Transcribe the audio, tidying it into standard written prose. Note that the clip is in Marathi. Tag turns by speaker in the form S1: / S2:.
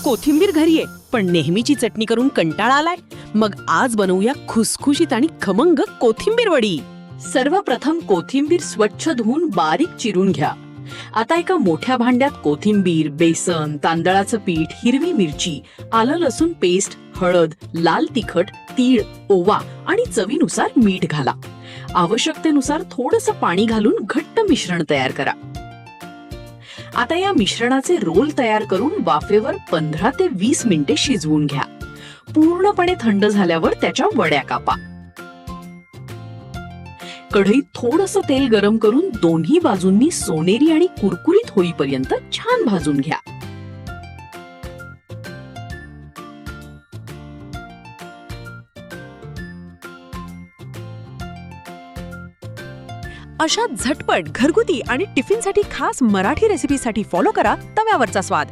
S1: कोथिंबीर घरी आहे, पण नेहमीची चटणी करून कंटाळा आलाय. मग आज बनवूया खुसखुशीत आणि खमंग कोथिंबीर वडी.
S2: सर्वप्रथम कोथिंबीर स्वच्छ धुवून बारीक चिरून घ्या. आता एका मोठ्या भांड्यात कोथिंबीर, बेसन, तांदळाचं पीठ, हिरवी मिरची, आलं लसूण पेस्ट, हळद, लाल तिखट, तीळ, ओवा आणि चवीनुसार मीठ घाला. आवश्यकतेनुसार थोडंसं पाणी घालून घट्ट मिश्रण तयार करा. आता या मिश्रणाचे रोल तयार करून वाफेवर 15 ते 20 मिनिटे शिजवून घ्या. पूर्णपणे थंड झाल्यावर त्याच्या वड्या कापा. कढईत थोडंसं तेल गरम करून दोन्ही बाजूंनी सोनेरी आणि कुरकुरीत होईपर्यंत छान भाजून घ्या.
S1: अशा झटपट, घरगुती आणि टिफिनसाठी खास मराठी रेसिपीसाठी फॉलो करा तव्यावरचा स्वाद.